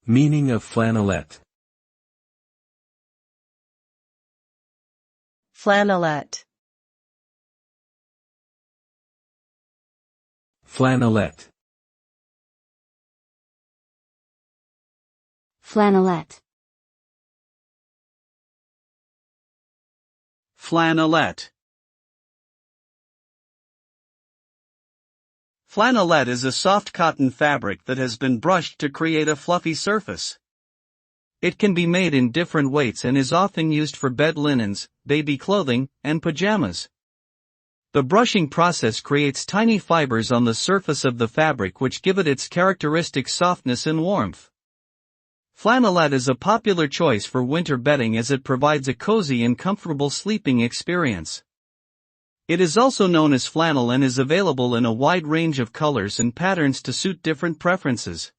Meaning of flannelette. Flannelette. Flannelette. Flannelette. Flannelette. Flannelette is a soft cotton fabric that has been brushed to create a fluffy surface. It can be made in different weights and is often used for bed linens, baby clothing, and pajamas. The brushing process creates tiny fibers on the surface of the fabric which give it its characteristic softness and warmth. Flannelette is a popular choice for winter bedding as it provides a cozy and comfortable sleeping experience. It is also known as flannel and is available in a wide range of colors and patterns to suit different preferences.